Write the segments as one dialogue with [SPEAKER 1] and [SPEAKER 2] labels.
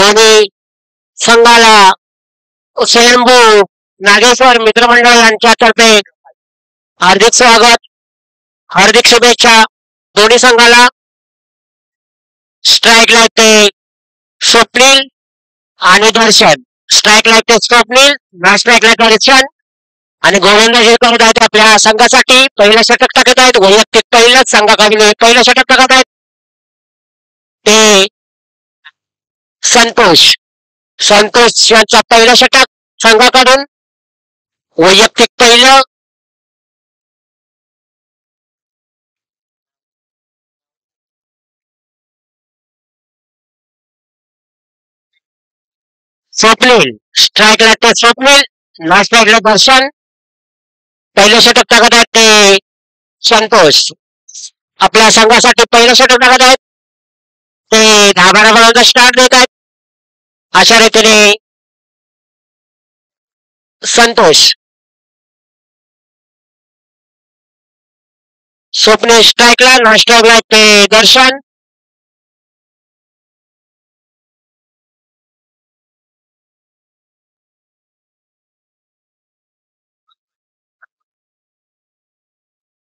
[SPEAKER 1] दोन्ही संघाला स्वयंभू नागेश्वर मित्रमंडळ यांच्यातर्फे हार्दिक स्वागत, हार्दिक शुभेच्छा. दोन्ही संघाला स्ट्राईक लावते स्वप्नील आणि दर्शन. स्ट्राईक लावते स्वप्नील, नॉन स्ट्राईक लावते दर्शन. आणि गोलंदाजी करत आहेत आपल्या संघासाठी. पहिलं षटक टाकत आहेत, वैयक्तिक पहिलंच संघाकडे पहिलं षटक टाकत आहेत ते संतोष. संतोष यांचा पहिलं षटक संघाकडून, वैयक्तिक पहिलं. स्वप्नील स्ट्राईक लागते स्वप्नील, नॉन स्ट्राईकला दर्शन. पहिलं षटक टाकत आहेत ते संतोष. आपल्या संघासाठी पहिलं षटक टाकत आहेत ते 10-12 बॉलांचा स्टार्ट देत आहेत. अशा रीतीने संतोष. स्वप्नील स्ट्राईकला, नॉन स्ट्राईकला ते दर्शन.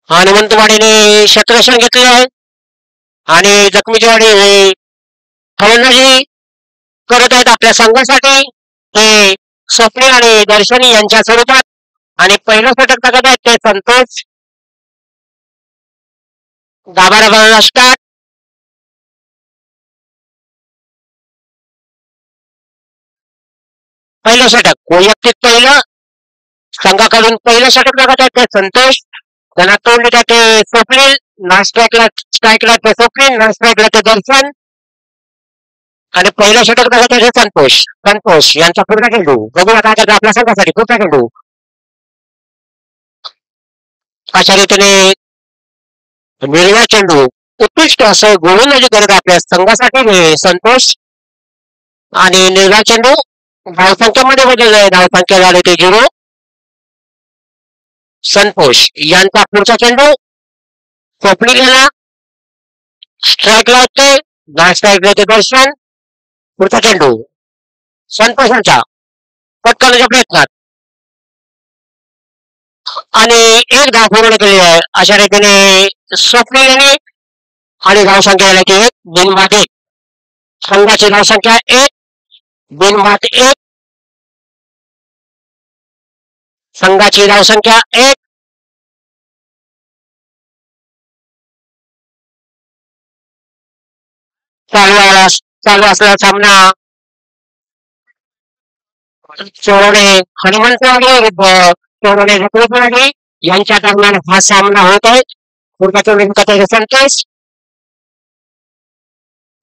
[SPEAKER 1] हनुमंतवाडीने क्षेत्ररक्षण घेतले आहे आणि जखमीचीवाडी हे फलंदाजी करत आहेत आपल्या संघासाठी ते स्वप्नील आणि दर्शनी यांच्या स्वरूपात. आणि पहिलं षटक टाकत आहेत ते संतोष. 10-12 बॉलला स्टार्ट. पहिलं षटक वैयक्तिक पहिलं, संघाकडून पहिलं षटक टाकत आहेत ते संतोष. त्यांना तोंड देतात ते स्वप्नील, नॉन स्ट्राईकला ते स्वप्नील, नॉन स्ट्राईकला ते दर्शन. आणि पहिलं षटक टाकत आहे ते संतोष. संतोष यांचा पुढचा चेंडू बघूया काय करतो आपल्या संघासाठी. पुढचा चेंडू अशा रीतीने निर्णय चेंडू उत्कृष्ट असं गोलंदाजी करत आपल्या संघासाठी संतोष. आणि निर्णय चेंडू धावसंख्येमध्ये बदल आहे, धावसंख्या झाली ते 0. संतोष यांचा पुढचा चेंडू स्वप्नील याला स्ट्राईक लावते, नॉन स्ट्राईक लावते दर्शन. पुढचा चेंडू संतोषांच्या पटकावण्याच्या प्रयत्नात आणि एक धाव पूर्ण केली आहे. अशा रीतीने स्वप्नील यांनी आणि धावसंख्या झाली की 1 बिनबाद 1. संघाची धावसंख्या 1 बिनबाद 1. संघाची धावसंख्या 1. चालू असलेला सामना चोरडे हनुमंतवाडी विरुद्ध चोरडे जखमीचीवाडी यांच्या दरम्यान हा सामना होत आहे. पुढच्या चोरडे संतोष.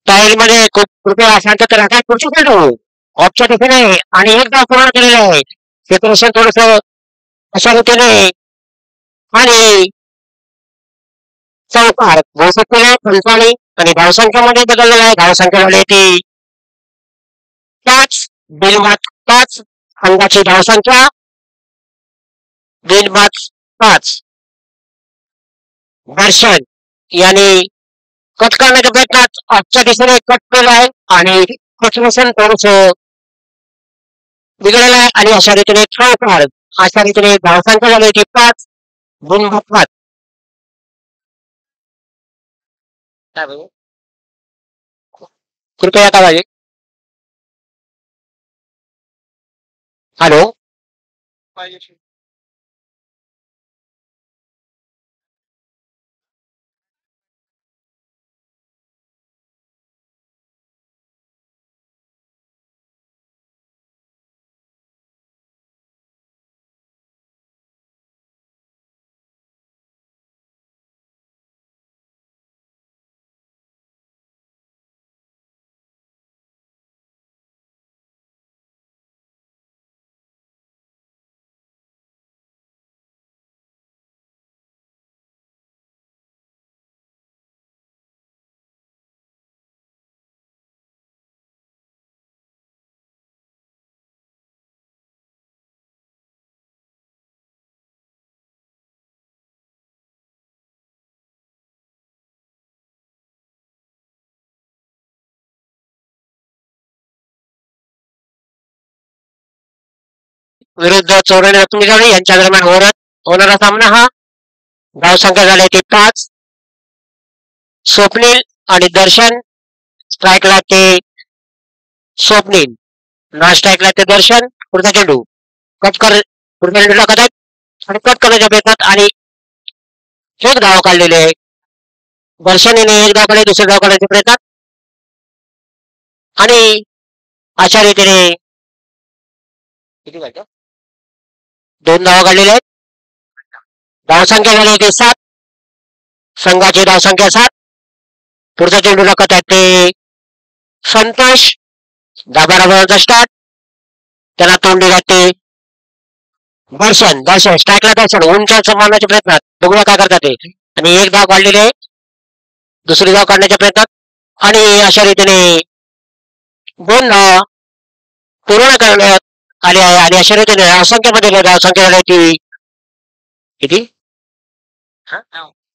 [SPEAKER 1] टाईल मध्ये खूप कृपया शांतता राखा. पुढची चेंडू ऑफच्या दिशेने आणि एक धाव पूर्ण केलेला आहे. क्षेत्ररक्षण थोडस अशा रीतीने आणि चौकार घोषित केले पंचाळी. आणि धावसंख्येमध्ये बदललेला आहे. धावसंख्या झाली ती 5 बिनबाद 5. संघाची धावसंख्या बिनबाद 5. दर्शन यांनी कट करण्याच्या प्रयत्नात आजच्या दिशेने कट केला आहे आणि क्षेत्ररक्षण थोडस बिघडलेलं आहे. आणि अशा रीतीने चौकार. अशा रीतीने धावसंख्या झाली ती 5 बिनबाद 5. कृपया का पाहिजे. हॅलो. विरुद्ध चौरंगी रत्नी जोडी यांच्या दरम्यान होणारा सामना हा. धावसंख्या झाली ती 5. स्वप्नील आणि दर्शन. स्ट्राईकला ते स्वप्नील, नॉन स्ट्राईकला ते दर्शन. पुढचा चेंडू कट कर, पुढच्या चेंडूला कदाच आणि कट करण्याच्या प्रयत्नात आणि एक धाव काढलेले आहे. दर्शनीने एक धाव काढले, दुसरे धाव काढण्याच्या प्रयत्नात आणि अशा रीतीने किती वाटतं 2 धावा काढलेल्या आहेत. धावसंख्या झाली होती 7. संघाची धावसंख्या 7. पुढचा चेंडू लागत आहे ते संतोष. दाबाराबाचा स्टार्ट. त्याला तोंडी लागते दर्शन. दर्शन स्ट्राईकला दर्शन उंच मारण्याच्या प्रयत्नात बघूया काय करतात ते. आणि एक धाव काढलेली आहे, दुसरी धाव काढण्याच्या प्रयत्नात आणि अशा रीतीने 2 धाव पूर्ण करण्यात आली आहे. आणि अशा रीतीने धावसंख्येमध्ये धावसंख्या झाली ती किती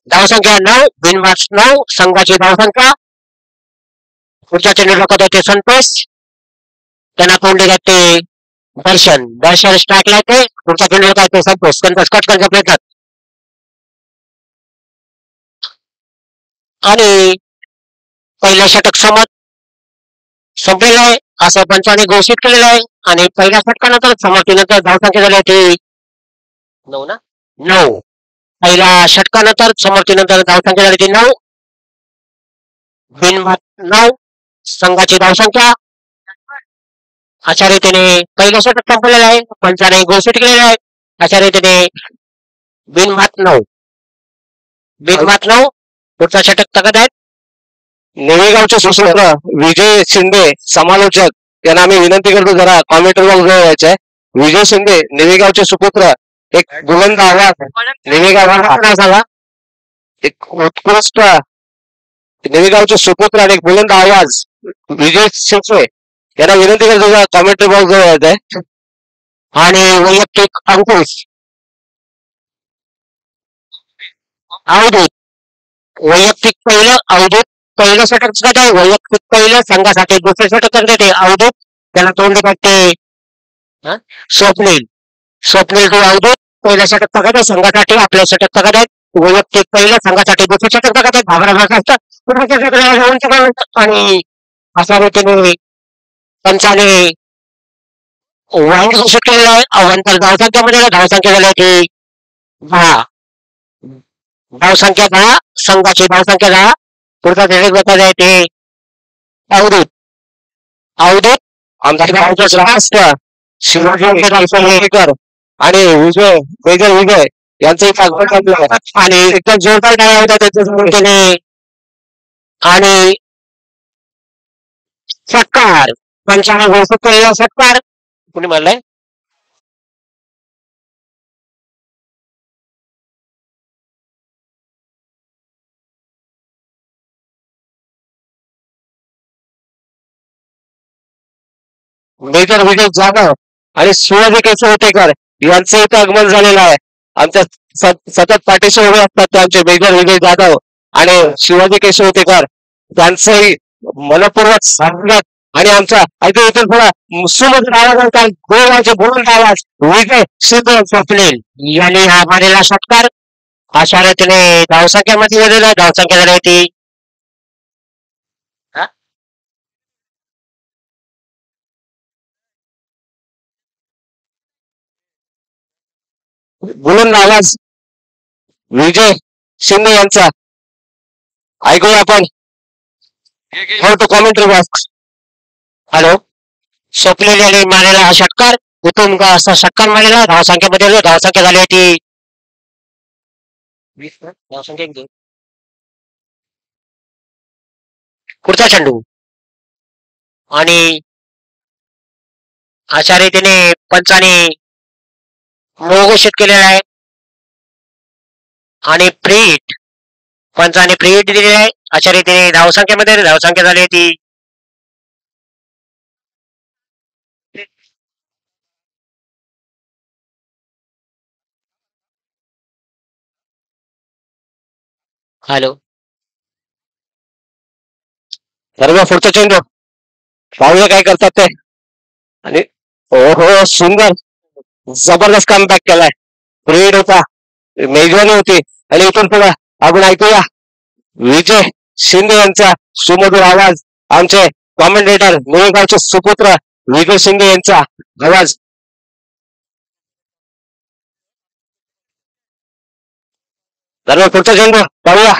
[SPEAKER 1] धावसंख्या 9. बिनबाद 9 संघाची धावसंख्या. पुढच्या चेंडू लागत होते संतोष. त्यांना तोंडी लागते दर्शन. दर्शन स्ट्राईकला येते. पुढच्या चेंडू लागत ते संतोष. संतोष कट करण्याच्या प्रयत्नात आणि पहिलं षटक संपलेलं आहे असं पंचाने घोषित केलेलं आहे. आणि पहिल्या षटकानंतर समाप्तीनंतर धावसंख्या झाली होती 9 ना 9. पहिल्या षटकानंतर समाप्तीनंतर धावसंख्या झाली होती 9. बिनबाद 9 संघाची धावसंख्या. अशा रीतीने पहिलं षटक संपलेलं आहे, पंचाने घोषित केलेलं आहे. अशा रीतीने बिनबाद 9. बिनबाद 9. पुढचा षटक तगत आहेत
[SPEAKER 2] नेवेगावचे सुसूत्र विजय शिंदे समालोचक यांना आम्ही विनंती करतो जरा कॉमेंटर बॉक्स यायचे आहे. विजय शिंदे नेवेगावचे सुपुत्र एक बुलंद आवाज नेवेगाव सांगा. एक उत्कृष्ट नेवेगावचे सुपुत्र आणि एक बुलंद आवाज विजय शिंदे यांना विनंती करतो जरा कॉमेंटर बॉक्स यायचं आहे.
[SPEAKER 1] आणि वैयक्तिक अंकुश अवधूत. वैयक्तिक पहिलं षटक करत आहे. वैयक्तिक पहिलं संघासाठी दुसरे षटक करते अवधूत. त्याला तोंड काढते स्वप्नील टू अवधूत. पहिलं षटक तगत आहे संघासाठी. आपलं षटक तगत आहे. वैयक्तिक पहिलं संघासाठी दुसरे षटक तगत आहे. आणि अशा रीतीने पंचाने वाईट घोषित केलेलं आहे. अवांतर धावसंख्यामध्ये धावसंख्या झाली होती 10. धावसंख्या 10. संघाची धावसंख्या 10. पुढचा षटक बघत आहे ते अवधूत
[SPEAKER 2] आमचा शिवाजी आणि विजय यांचं
[SPEAKER 1] आणि एकदम जोरदार टाळ्या होता त्याच्या आणि षटकार. पंचाने घोषित केलेला षटकार कुणी म्हणलंय
[SPEAKER 2] मेजर विजय जाधव आणि शिवाजी केशव होतेकर यांचं इथं आगमन झालेलं आहे. आमच्या सतत पाठीशी उभे असतात ते आमचे मेजर विजय जाधव आणि शिवाजी केशव होतेकर त्यांचंही मनपूर्वक स्वागत. आणि आमचा ऐकू इथून थोडा सुमधुर आवाज गोवाचे बोलून आवाज विजय सिद्ध
[SPEAKER 1] स्वप्नील यांनी हा मारलेला षटकार. अशा रीतीने धावसंख्येमध्ये झालेला धावसंख्या झाली होती
[SPEAKER 2] बुलंद आवाज विजय शिंदे यांचा ऐकूया आपण. To commentary box.
[SPEAKER 1] Hello. Swapnil यांनी मारलेला हा षटकार. उत्तम असा षटकार मारलेला. धावसंख्येमध्ये धावसंख्या झाली होती 20. धावसंख्या 1 2. पुढचा चेंडू आणि अशा रीतीने पंचाने घोषित केलेला आहे आणि पंचाने फ्री हिट दिलेली आहे. अशा रीतीने धावसंख्येमध्ये धावसंख्या झाली होती हॅलो.
[SPEAKER 2] सर्व पुढचा चेंडू पाहूया काय करतात ते. आणि हो सुंदर जबरदस्त कमबॅक केलाय. रेड होता, मेजवानी होती आणि इथून पुढे आपण ऐकूया विजय शिंदे यांचा सुमधुर आवाज. आमचे कॉमेंटेटर निळगावचे सुपुत्र विजय शिंदे यांचा आवाज. दरम्यान पुढचा चेंडू पाहूया.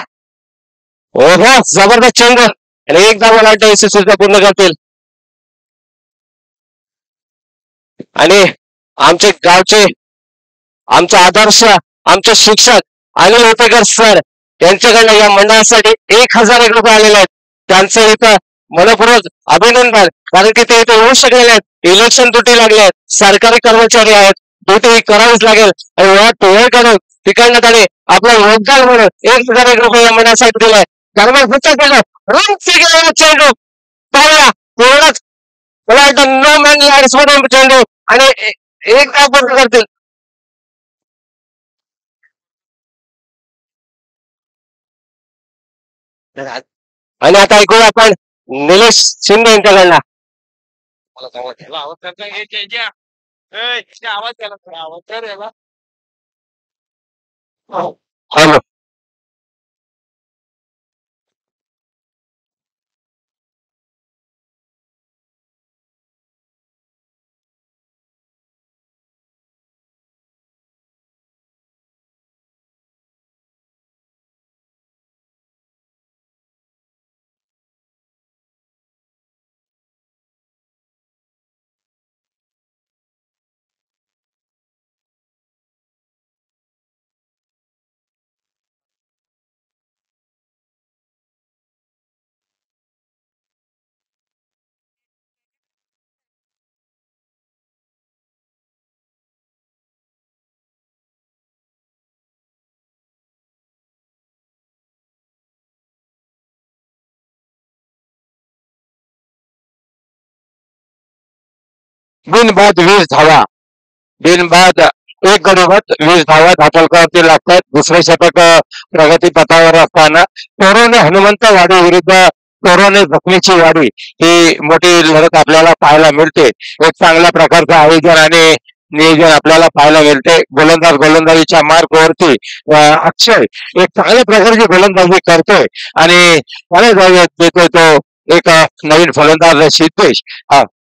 [SPEAKER 2] ओहो, जबरदस्त चेंडू आणि एक धावा लाट यशस्वीरित्या पूर्ण करतील. आणि आमचे गावचे, आमचा आदर्श, आमचे शिक्षक अनिल होतेकर सर यांच्याकडनं या मंडळासाठी 1,000 रुपये आलेले आहेत. त्यांचं इथं मनपूर्वक अभिनंदन, कारण की ते इथे येऊ शकलेले आहेत. इलेक्शन ड्युटी लागले आहेत, सरकारी कर्मचारी आहेत, ड्युटी करावीच लागेल आणि वेळ करून तिकडनं त्याने आपलं योगदान म्हणून 1,000 रुपये या मंडळासाठी दिलाय. दरम्यान पुढचा चेंडू पाहूया. पूर्णच मला वाटतं नो मॅन लँड्स मधून चेंडू आणि एक धाव पूर्ण करतील. आणि आता ऐकूया आपण निलेश शिंदे यांच्याकडनं. हॅलो. बिनबाद 20 धावा, बिनबाद एक गडोगत 20 धावा धापलकरती लागतात. दुसरे शतक प्रगती पथावर असताना तोरोने हनुमंत वाडी विरुद्ध तोरोने जखमीची वाडी ही मोठी लढत आपल्याला पाहायला मिळते. एक चांगल्या प्रकारचं आयोजन आणि नियोजन आपल्याला पाहायला मिळते. गोलंदाजीच्या मार्कवरती अक्षय एक चांगल्या प्रकारची गोलंदाजी करतोय आणि देतोय तो एक नवीन फलंदाज सिद्धेश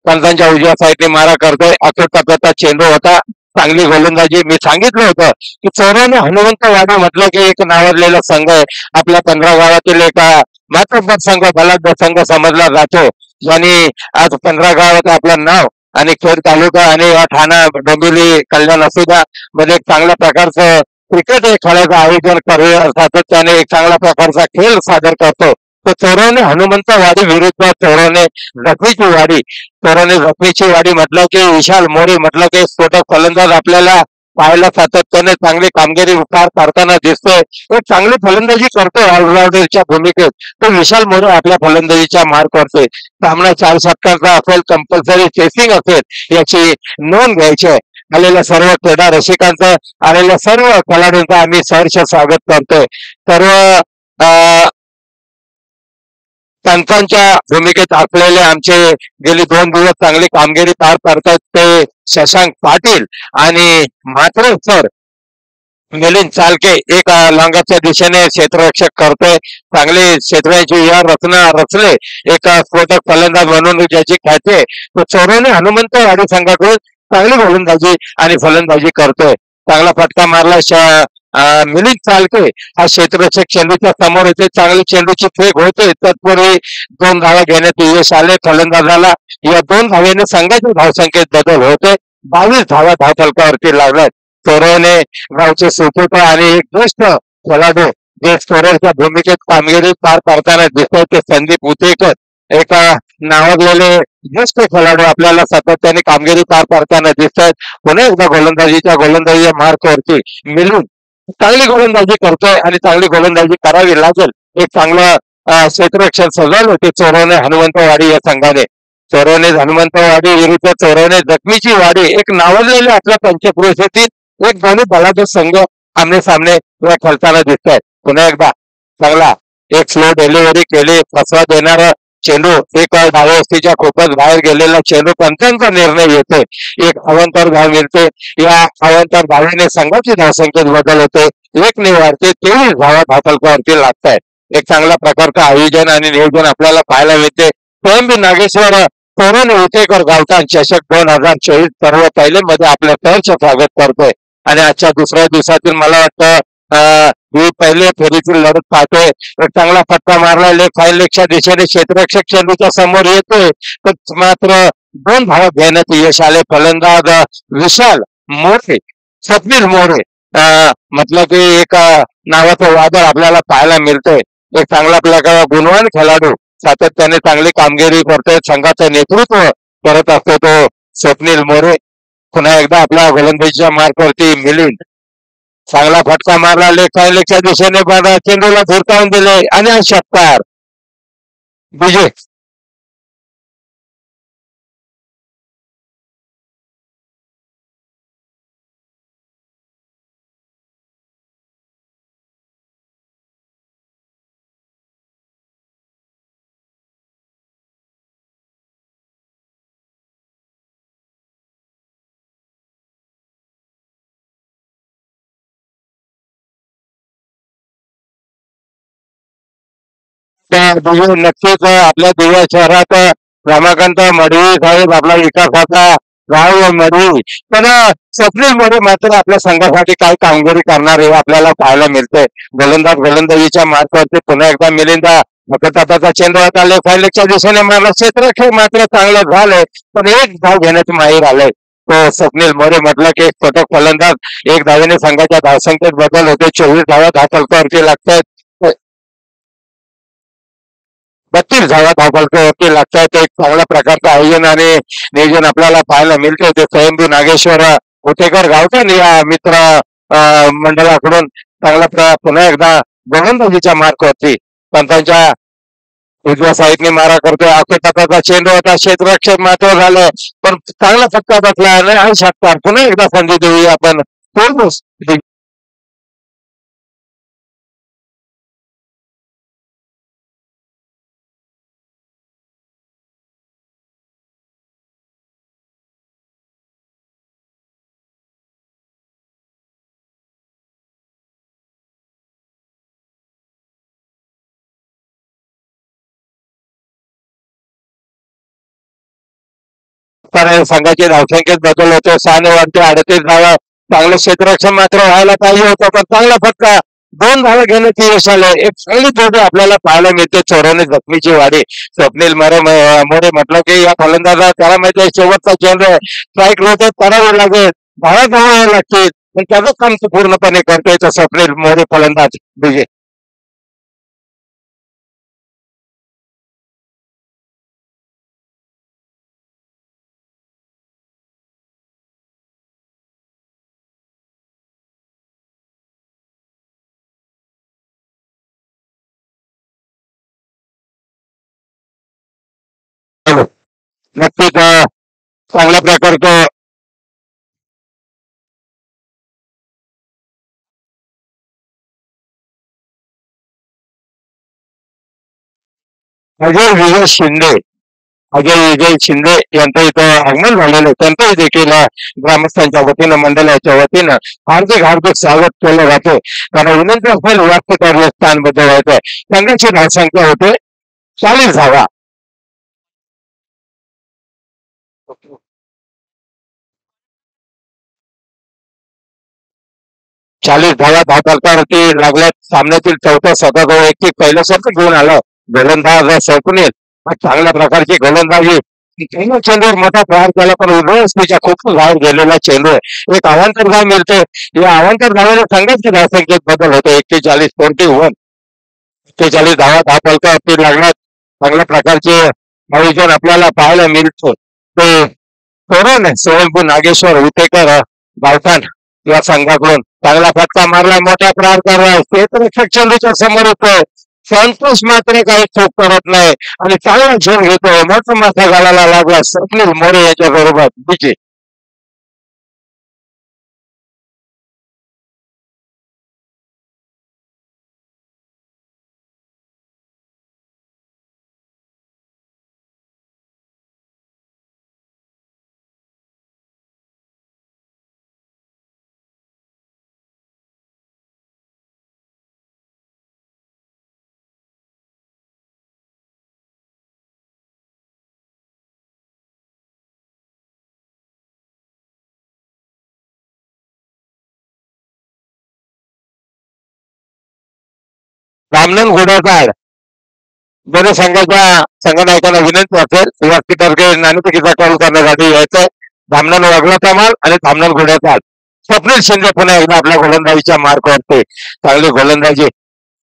[SPEAKER 2] पंतांच्या उजव्या साईडने मारा करतोय. अखेर टप्प्याचा चेंडू होता. चांगली गोलंदाजी. मी सांगितलं होतं की चोराने हनुमंत वाडी म्हटलं की एक नावाजलेला संघ आहे. आपल्या 15 गावातील एक महत्वपूर्ण संघ, बलाढ्य संघ समजला जातो. ज्यांनी आज 15 गावात आपलं नाव आणि खेड तालुका आणि ठाणा, डोंबिवली, कल्याण असुद्या मध्ये एक चांगल्या प्रकारचं क्रिकेट खेळाचं आयोजन करूया, सातत्याने एक चांगल्या प्रकारचा खेळ सादर करतो. तो चोरवणे हनुमंत वाडी विरुद्ध चोरवणे जखमीची वाडी. चोरवणे जखमीची वाडी म्हटलं की विशाल मोरे म्हटलं की स्फोटक फलंदाज आपल्याला पाहायला सातत्याने चांगली कामगिरी पार करताना दिसतोय. एक चांगली फलंदाजी करतोय ऑलराऊंडरच्या भूमिकेत. तो विशाल मोरे आपल्या फलंदाजीच्या मार करतोय. सामना 4 षटकांचा असेल, कंपल्सरी चेसिंग असेल, याची नोंद घ्यायची आहे. आलेल्या सर्व क्रीडा रसिकांचं, आलेल्या सर्व खेळाडूंचं आम्ही सहर्ष स्वागत करतोय. सर्व पंचांच्या भूमिकेत असलेले आमचे गेली 2 दिवस चांगली कामगिरी पार पाडतात ते शशांक पाटील आणि मात्र सर मिलिंद चालके एक लांगाच्या दिशेने क्षेत्ररक्षक करतोय. चांगली क्षेत्राची या रचना रचले. एक स्फोटक फलंदाज म्हणून ज्याची ख्याती तो चोरवणे हनुमंत वाडी संघाकडून चांगली गोलंदाजी आणि फलंदाजी करतोय. चांगला फटका मारला मिलिंद चालके हा क्षेत्ररक्षक चेंडूच्या समोर येते. चांगली चेंडूची फेक होते. तत्पूर्वी 2 धावा घेण्यात यश आले फलंदाजाला. या 2 धावेने संघाच्या धावसंख्येत बदल होते. 22 धावा धावफलकावरती लागल्यात. चोरवणे गावचे सुपुत्र आणि एक ज्येष्ठ खेळाडू जे स्कोररच्या भूमिकेत कामगिरी पार पाडताना दिसतोय ते संदीप उतेकर, एक नावाजलेले ज्येष्ठ खेळाडू आपल्याला सातत्याने कामगिरी पार पाडताना दिसत आहेत. पुन्हा एकदा गोलंदाजीच्या मार्कवरती मिळून चांगली गोलंदाजी करतोय आणि चांगली गोलंदाजी करावी लागेल. एक चांगलं क्षेत्ररक्षण सजवलं होते चोरवणे हनुमंतवाडी या संघाने. चोरवणे हनुमंतवाडी विरुद्ध चोरवणे जखमीची वाडी एक नावाजलेले आपल्या पंचक्रोशीतील एक दोन्ही बलाढ्य संघ आमने सामने खेळताना दिसत आहेत. पुन्हा एकदा चांगला एक स्लो डिलिव्हरी केली, फसवा देणारा चेंडू एक धावस्तीच्या खूपच बाहेर गेलेला चेंडू पंचांचा निर्णय येतोय. एक अवंतर धाव मिळते. या अवंतर धावेने संघाची धावसंख्येत बदल होते. एक वाढते 23 धावा धावफलकावरती लागतायत. एक चांगल्या प्रकारचं आयोजन आणि नियोजन आपल्याला पाहायला मिळते. स्वयंभी नागेश्वर तरुण उतेकर गावठाण चषक 2024 सर्व पहिले मध्ये आपल्या तळचं स्वागत करतोय. आणि आजच्या दुसऱ्या दिवसातील मला वाटतं ही पहिल्या फेरीतील लढत पाहतोय. एक चांगला फटका मारला लेफ्ट फाईलच्या दिशेने क्षेत्ररक्षक चेंडूच्या समोर येतोय. तर मात्र 2 धावा घेण्यात यश आले. फलंदाज विशाल मोरे, स्वप्नील मोरे म्हटलं की एक नावाचं वादळ आपल्याला पाहायला मिळतंय. एक चांगला प्रकार गुणवान खेळाडू सातत्याने चांगली कामगिरी करतोय. संघाचं नेतृत्व करत असतो तो स्वप्नील मोरे. पुन्हा एकदा आपल्या गोलंदाजीच्या मार्कवरती मिलिंद चांगला फटका मारला लेफ्ट फाईलच्या दिशेने चेंडूला धुरकावून दिले आणि षटकार विजय. विजय नक्कीच आपल्या दिव्या शहरात रमाकांत मडवी साहेब आपला विकासाचा गाव मडवी. पण स्वप्नील मोरे मात्र आपल्या संघासाठी काय कामगिरी करणार हे आपल्याला पाहायला मिळतंय. गोलंदाजीच्या मार्गावरती पुन्हा एकदा मिलिंद फटकाचा चेंडू आता लेफ्ट फाईलच्या दिशेने मारला. क्षेत्ररक्षक मात्र चांगलं झालंय. पण एक धाव घेण्याचे माहीर आलंय तो स्वप्नील मोरे. म्हटलं की एक फटक फलंदाज एक धावेने संघाच्या धावसंख्येत बदल होते. 24 धावा धावफलकावरती लागतात. 32 धावा धावफलकावरती लागतात. एक चांगल्या प्रकारचं आयोजन आणि नियोजन आपल्याला पाहायला मिळते. ते स्वयंभू नागेश्वर उटेकर गावठाण या मित्र मंडळाकडून पुन्हा एकदा गोलंदाजीच्या मार्कवरती पंतांच्या उजव्या साईडने मारा करतोय. आखोटाचा चेंडू होता. क्षेत्ररक्षक मात्र झालं. पण चांगला फटका बसला आणि षटकार. पुन्हा एकदा संधी देऊया आपण. तर संघाची धावसंख्येत बदल होतो. 6 वाढते 38 धावा. चांगलं क्षेत्ररक्षण मात्र व्हायला पाहिजे होतं. पण चांगला फटका 2 धावा घेण्याची यश आलं. एक चांगली जोडी आपल्याला पाहायला मिळते. चोराने जखमीची वाढी. स्वप्नील मोरे म्हटलं की या फलंदाजा त्याला माहिती आहे शेवटचा चेंडू स्ट्राईक रोटेट करावे लागेल. धावा धावावे लागतील. पण त्याचं काम पूर्णपणे करतोय तो स्वप्नील मोरे फलंदाज विजय. नक्कीच चांगल्या प्रकारचं अजय विजय शिंदे अजय विजय शिंदे यांचं इथं आगमन झालेलं आहे. त्यांचंही देखील ग्रामस्थांच्या वतीनं मंडळाच्या वतीनं हार्दिक हार्दिक स्वागत केलं जाते. कारण विनंती असेल व्यक्त कार्य स्थान बदलायचं. संघाची धावसंख्या होते 40 धावा. 40 धावा धावफलकावरती लागल्यात. सामन्यातील चौथा शतक वैयक्तिक पहिलं शतक घेऊन आलं गोलंदाज स्वप्नील. चांगल्या प्रकारची गोलंदाजी. चेंडूवर मोठा प्रहार केला पण उभयस्तीच्या खूप बाहेर गेलेला चेंडू आहे. एक अवांतर धाव मिळते. या अवांतर धावेने संघाची धावसंख्येत बदल होतो. 41-41. 41 धावा धावफलकावरती लागण्यात चांगल्या प्रकारचे आयोजन आपल्याला पाहायला मिळतो. ते तरुण स्वयंभू नागेश्वर उतेकर गावठाण या संघाकडून चांगला फटका मारला. मोठ्या प्रहार क्षेत्ररक्षक चेंडूच्या समोर येतोय. संतोष मात्र काही चूक करत नाही आणि चांगला झेल घेतोय. मोठा माथा घालायला लागला स्वप्नील मोरे याच्या बरोबर विजय. धामणन घोड्याचा दोन्ही संघाच्या संघनायकांना विनंती असेल सुरुवातीतर्फे नाणेफेकीचा कॉल करण्यासाठी यायचंय. धामणन वगळाचा माल आणि धामणन घोड्याचा स्वप्नील शिंदे पुन्हा एकदा आपल्या गोलंदाजीच्या मार्कवरती चांगली गोलंदाजी.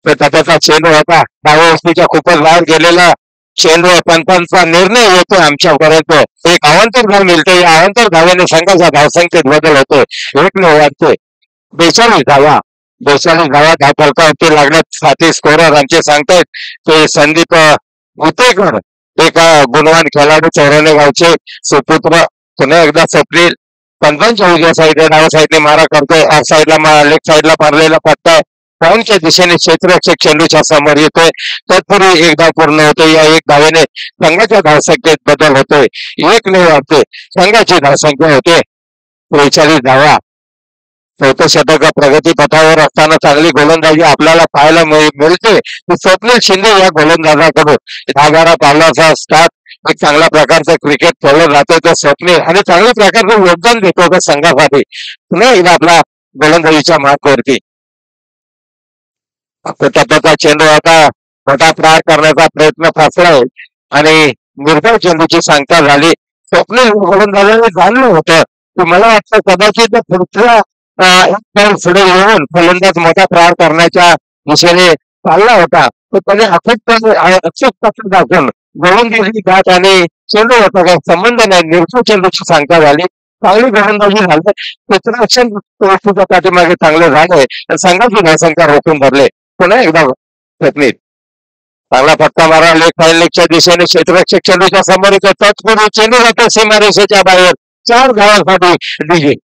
[SPEAKER 2] त्याचा चेंडू होता डाव्या वस्तीच्या खूपच बाहेर गेलेला चेंडू पंचांचा निर्णय येतोय आमच्यापर्यंत. एक अवांतर धाव मिळते. या अवांतर धाव्याने संघाचा धावसंख्येत बदल होतोय. एक न वाढतोय 42 धावा. 42 धावा धाव फलकावरती लागण्यात साथी स्कोरर आमचे सांगतायत ते संदीप गुतेकर एक गुणवान खेळाडू चौऱ्याण्णव गावचे सुपुत्र पुन्हा एकदा स्वप्नील पंचांच्या उजव्या साईडला डाव्या साईडने मारा करतोय. ऑफ साईडला लेफ्ट साईडला मारलेला पट्टा पॉईंटच्या दिशेने क्षेत्ररक्षक चेंडूच्या समोर येतोय. तत्पूर्वी एक धाव पूर्ण होतोय. या एक धावेने संघाच्या धावसंख्येत बदल होतोय. एक ने वाढते संघाची धावसंख्या होते 43 धावा. चौथं षटक प्रगती पथावर असताना चांगली गोलंदाजी आपल्याला पाहायला मिळते. स्वप्नील शिंदे या गोलंदाजाकडून 10-12 पावलाचा स्टार्ट एक चांगल्या प्रकारचं क्रिकेट खेळलं जातं तर स्वप्नील आणि चांगल्या प्रकारचं योगदान देतो त्या संघासाठी. पुन्हा एकदा आपला गोलंदाजीच्या मार्कवरती त्याचा चेंडू आता मोठा प्रहार करण्याचा प्रयत्न फसलाय आणि निर्धाव चेंडूची सांगता झाली. स्वप्नील गोलंदाजाने जाणलं होतं की मला वाटतं कदाचित पुढच्या पुढे येऊन फलंदाज मोठा प्रहार करण्याच्या दिशेने चालला होता तर त्याने अचूक दाखवून गोलंदाजी गाठ आणि चेंडू होता काही संबंध नाही. निर्धाव चेंडूची सांगता झाली. चांगली गोलंदाजी झाली. क्षेत्ररक्षण पाठीमागे चांगले झाले संघाची धावसंख्या रोखून धरले. पुन्हा एकदा स्वप्नील चांगला फटका मारा लेफ्ट लेगच्या दिशेने क्षेत्ररक्षक चेंडूच्या समोर येतो. तत्पूर्वी चेंडू जातो सीमारेषेच्या बाहेर 4 धावांसाठी डीजे.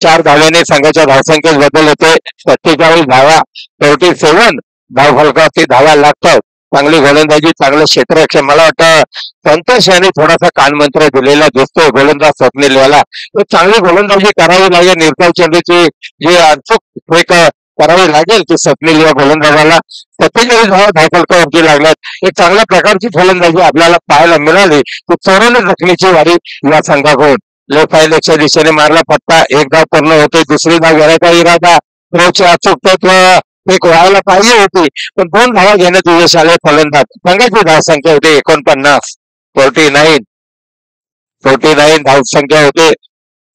[SPEAKER 2] चार धाव्याने संघाच्या धावसंख्येत बदल होते. 47 धावा 47 धाव फलकावरती धावा लागतात. चांगली गोलंदाजी चांगलं क्षेत्ररक्षण. मला वाटतं संतोष यांनी थोडासा कानमंत्र दिलेला दिसतोय गोलंदाज स्वप्नील याला. चांगली गोलंदाजी करावी लागेल. निर्धाव चेंडूची जी अचूक एक करावी लागेल ती स्वप्नील या गोलंदाजाला. 47 धावा धाव फलकावरती लागल्यात. एक चांगल्या प्रकारची गोलंदाजी आपल्याला पाहायला मिळाली. ती 94 जखमीची वारी या संघाकडून. लेफ्ट लेगच्या दिशेने मारला फटका. एक धाव पूर्ण होते. दुसरी धाव घेण्याचा इरादा अचूक तत्व एक व्हायला पाहिजे होती पण 2 धावा घेण्यात यश आले फलंदाज. संघाची धावसंख्या होते 49. 49 धावसंख्या होते.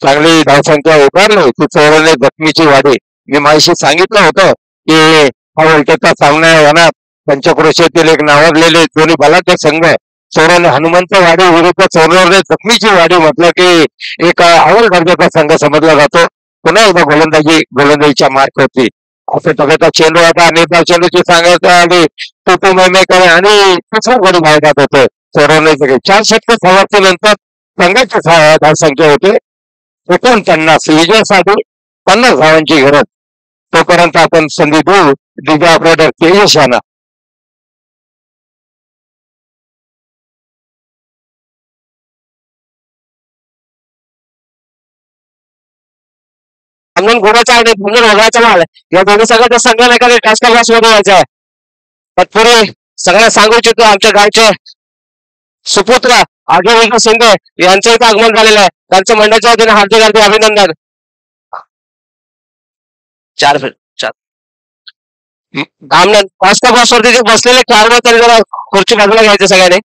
[SPEAKER 2] चांगली धावसंख्या उभारली ती 94 जखमीची वाढी. मी माझ्याशी सांगितलं होतं की हा वर्ल्डकपचा सामना होणार. पंचक्रोशीतील एक नावाजलेले दोन्ही बलाढ्य संघ चौऱ्याने हनुमंत वाडी विरुद्ध 94 जखमीची वाडी म्हटलं की एक अव्वल दर्जाचा संघ समजला जातो. पुन्हा एकदा गोलंदाजीच्या मार्क होती. असं टोकाचा चेंडू आता निर्धाव चेंडूची सांगायचं आणि टोटो मेमेकर आणि तिसरा गडी बाहेर होतं 94. 4 षटक समाप्तीनंतर संघाची धावसंख्या होते 49. विजयासाठी 50 धावांची गरज. तोपर्यंत आपण संधी देऊ डीजे ऑपरेटर तेजस यांना. घोड्याचा आणि धुंदर वगळाचा माल या दोन्ही संघाच्या संघाने टास्क बॉक्स मध्ये यायचा आहे. तत्पूर्वी सगळ्या सांगू इच्छितो आमच्या गावचे सुपुत्र आगे शिंदे यांचं इथं आगमन झालेलं आहे. त्यांचं मंडळाच्या वतीने हार्दिक हार्दिक अभिनंदन. 4 धामणन टास्क बॉक्स वरती जे बसलेले खेळाडू त्यांनी जरा खुर्ची बाजूला घ्यायचे सगळ्यांनी.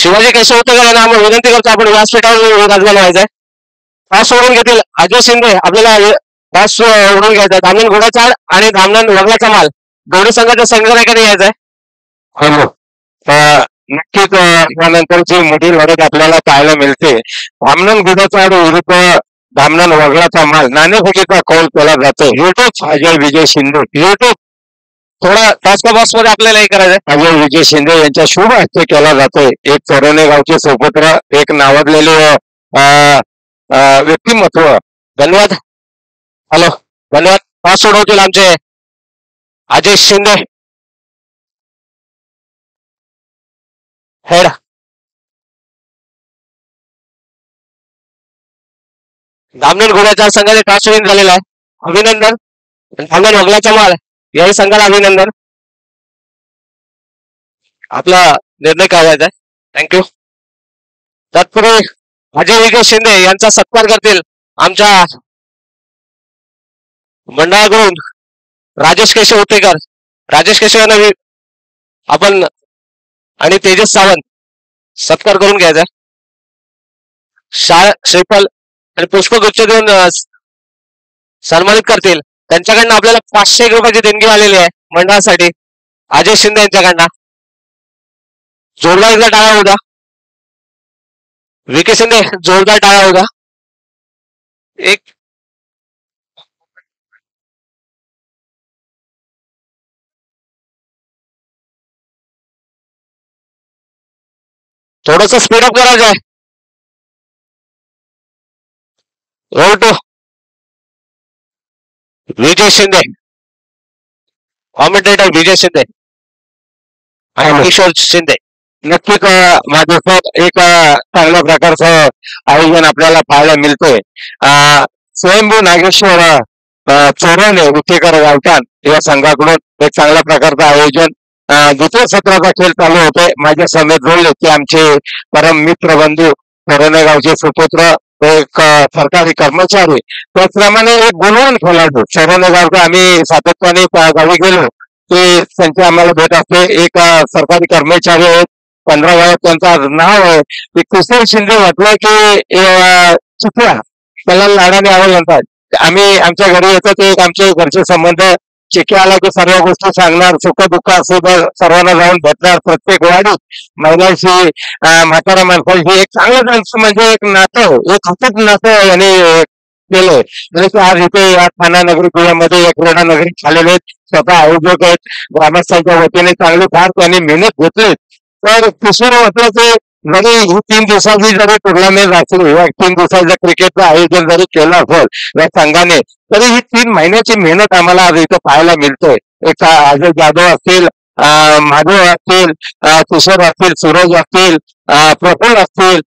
[SPEAKER 2] शिवाजी कैसे होते का आम्ही विनंती करतो आपण व्यासपीठावर बाजूला व्हायचंय. तास सोडून घेतील अजय शिंदे आपल्याला तास ओढून घ्यायचा. धामणन घोड्याचा आणि धामणन वगळाचा माल दोन्ही संघाच्या संघनायकाने यायचंय. नक्कीच यानंतरची मोठी लढत आपल्याला पाहायला मिळते. धामणन घोड्याचा विरुद्ध धामणन वगळाचा माल नाणेफेकीचा कौल केला जातो. युट्यूब अजय विजय शिंदे. युट्यूब थोडा टास्क बॉक्स मध्ये आपल्याला हे करायचंय. अजय विजय शिंदे यांच्या शुभ हस्ते केला जातोय. एक चोरणे गावचे सुपुत्र एक नावाजलेले व्यक्तिमत्व. धन्यवाद. हॅलो धन्यवाद. पास सोडवतील आमचे अजय शिंदे. हेड धामणेर घोड्याच्या संघाने टॉस विन झालेला आहे. अभिनंदन. धामणेर वगलाचा माल याही संघाला अभिनंदन. आपला निर्णय काढायचा आहे. थँक्यू. तत्पूर्वी अजय विजय शिंदे यांचा सत्कार करतील आमच्या मंडळाकडून राजेश केशव उतेकर. राजेश केशव यांना आपण आणि तेजस सावंत सत्कार करून घ्यायचा. श्रीफल आणि पुष्पगुच्छ देऊन सन्मानित करतील. त्यांच्याकडनं आपल्याला 500 रुपयाची देणगी आलेली आहे मंडळासाठी अजय शिंदे यांच्याकडनं. जोरदार एकदा टाळा होता. विके शिंदे जोरदार टाळा होता. एक थोडस स्पीडअप करायचं आहे. Roll to Vijay Shinde. Commentator Vijay Shinde आणि किशोर शिंदे.
[SPEAKER 1] नक्कीच माझ्यासोबत एक चांगल्या प्रकारचं आयोजन आपल्याला पाहायला मिळतंय. स्वयंभू नागेश्वर चोरवणे उठेकर गावठाण या संघाकडून एक चांगल्या प्रकारचं आयोजन. द्वितीय सत्राचा खेळ चालू होतोय. माझ्या समेत बोलले की आमचे परम मित्र बंधू चोरवणे गावचे सुपुत्र एक सरकारी कर्मचारी, त्याचप्रमाणे एक गुणवान खेळाडू चोरवणे गावचा. आम्ही सातत्याने गावी गेलो ते त्यांची आम्हाला भेट असते. एक सरकारी कर्मचारी आहेत, 15 वयात त्यांचं नाव आहे की किशोर शिंदे. म्हटलं की चित्रा त्याला लाडाने आवड म्हणतात. आम्ही आमच्या घरी येतो ते एक आमचे घरचे संबंध. चिके आला की सर्व गोष्टी सांगणार, सुख दुःख असो सर्वांना जाऊन भेटणार. प्रत्येक वाडी महिलांशी म्हातारा माणसांशी एक चांगलं म्हणजे एक नातं, एक अचूक नातं यांनी केलंय. म्हणजे आज इथे या ठाणा नगरी जिल्ह्यामध्ये एक क्रीडा नगरी झालेले आहेत. स्वतः आयोजक आहेत. ग्रामस्थांच्या वतीने चांगली फार त्यांनी मेहनत घेतली. तर किशोर म्हटलं की जरी ही 3 दिवसाची जरी टुर्नामेंट असली, 3 दिवसाचं क्रिकेटचं आयोजन जरी केलं असेल या संघाने, तरी ही 3 महिन्याची मेहनत आम्हाला आज इथं पाहायला मिळतोय. एक अजय जाधव असतील, माधव असतील, किशोर असतील, सूरज असतील, प्रफुल्ल असतील,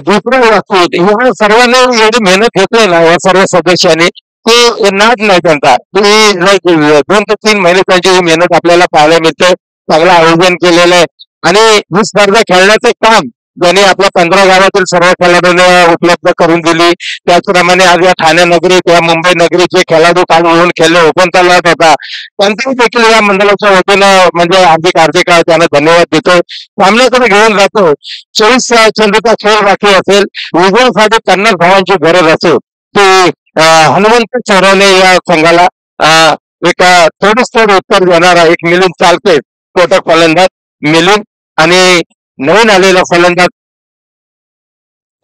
[SPEAKER 1] दुसरे असतील, ह्या सर्वांनी एवढी मेहनत घेतली ना या सर्व सदस्यांनी की नाद नाही त्यांचा. 2 ते 3 महिने त्यांची ही मेहनत आपल्याला पाहायला मिळते. चांगलं आयोजन केलेलं आहे आणि ही स्पर्धा खेळण्याचे काम ज्यांनी आपल्या 15 गावातील सर्व खेळाडूंना उपलब्ध करून दिली. त्याचप्रमाणे आज या ठाणे नगरी किंवा मुंबई नगरीचे खेळाडू काल येऊन खेळले, ओपन तलावात होता, त्यांचाही देखील या मंडळाच्या वतीनं म्हणजे हार्दिक त्यांना धन्यवाद देतो. सामन्याकडे घेऊन जातो. 24 चेंडूचा खेळ बाकी असेल, विजयासाठी 50 धावांची गरज असेल की हनुमंत चौराने या संघाला एक थोडं उत्तर देणारा एक मिलिंद चालते कोटक फलंदाज मिलिंद आणि नवीन आलेला फलंदाज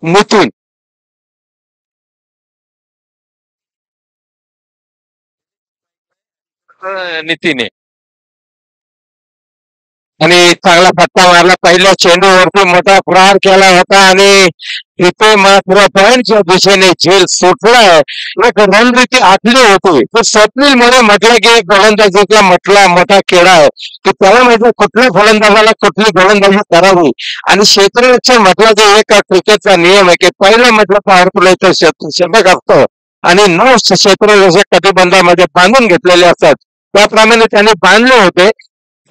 [SPEAKER 1] नितीन. नितीन आणि चांगला फटका मारला. पहिल्या चेंडूवरती मोठा प्रहार केला होता आणि इथे मात्र पॉइंटच्या दिशेने झेल सुटलाय. एक रणनीती आखली होती. तर स्वप्नीलमुळे म्हटलं की एक गोलंदाजीचा म्हटला मोठा खेळा आहे की त्याला माहिती कुठल्या फलंदाजाला कुठली गोलंदाजी करावी. आणि क्षेत्ररक्षण म्हटलं की एक क्रिकेटचा नियम आहे की पहिलं म्हटलं पॉवर प्लेचं शतक असतं आणि 9 क्षेत्ररक्षक कटिबंधामध्ये बांधून घेतलेले असतात. त्याप्रमाणे त्यांनी बांधले होते.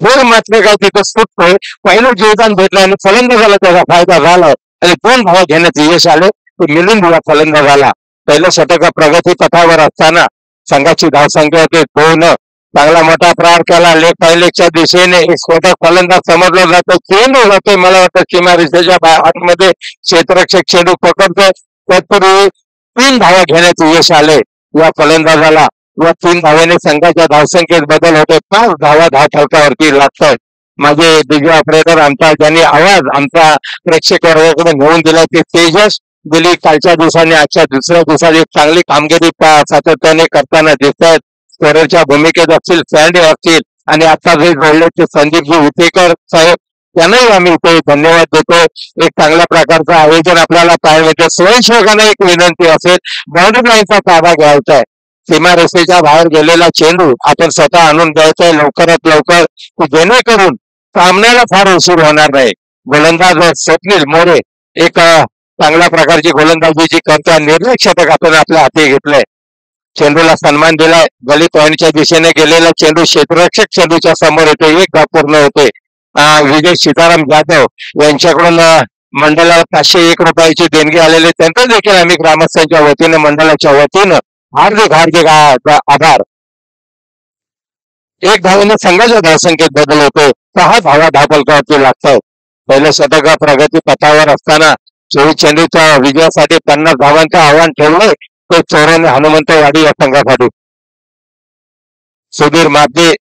[SPEAKER 1] गोल मात्र काय तिथं सुटतोय. पहिलं जीवदान भेटलं आणि फलंदाजाला त्याचा फायदा झाला आणि 2 धावा घेण्याचे यश आले. तो मिलिंद या फलंदाजाला पहिल्या षटका प्रगती पथावर असताना संघाची धावसंख्या होती 2. चांगला मोठा प्रहार केला लेफ्ट पायलेगच्या दिशेने. एक स्फोटक फलंदाज समजला जातो. चेंडू जातोय मला वाटतं सीमा रेषेच्या आतमध्ये. क्षेत्ररक्षक चेंडू पकडतोय. तत्पूर्वी 3 धावा घेण्याचे यश आले या फलंदाजाला व 3 धाव्याने संघाच्या धावसंख्येत बदल होते. 5 धावा धावफलकावरती लागतात. माझे दिव्य ऑपरेटर आमचा ज्यांनी आवाज आमचा प्रेक्षक वर्गाकडे घेऊन दिला ते तेजस गेली कालच्या दिवसाने आजच्या दुसऱ्या दिवसाची चांगली कामगिरी सातत्याने करताना दिसत आहेत. स्कोररच्या भूमिकेत असतील, सॅन्डे असतील आणि आता जे जोडले ते संदीपजी उतेकर साहेब, त्यांनाही आम्ही इथे धन्यवाद देतो. एक चांगल्या प्रकारचं आयोजन आपल्याला पाहायला मिळते. स्वयंसेवकांना एक विनंती असेल, बाउंड्री लाईनचा ताबा घ्यायचा आहे. सीमा रस्त्याच्या बाहेर गेलेला चेंडू आपण स्वतः आणून द्यायचा आहे लवकरात लवकर, जेणेकरून सामन्याला फार उशीर होणार नाही.
[SPEAKER 2] गोलंदाज स्वप्नील मोरे एक चांगल्या प्रकारची गोलंदाजी जी करतो, निर्णय शतक आपण आपल्या हाती घेतलंय. चेंडूला सन्मान दिलाय. गली पॉईंटच्या दिशेने गेलेला चेंडू क्षेत्ररक्षक चेंडूच्या समोर येतो, एक धाव पूर्ण होते. विजय सीताराम जाधव यांच्याकडून मंडळाला 501 रुपयाची देणगी आलेली, त्यांचं देखील आम्ही ग्रामस्थांच्या वतीने मंडळाच्या वतीनं हार्दिक हार्दिक आभार. एक धावेने संघाच्या धावसंख्येत बदल होतो. 6 धावा धावफलकावरती लागतात. पहिल्या शतका प्रगती पथावर असताना 24 चेंडूच्या विजयासाठी 50 धावांचं आव्हान ठेवलंय ते चोराने हनुमंतवाडी या संघासाठी. सुधीर मापदे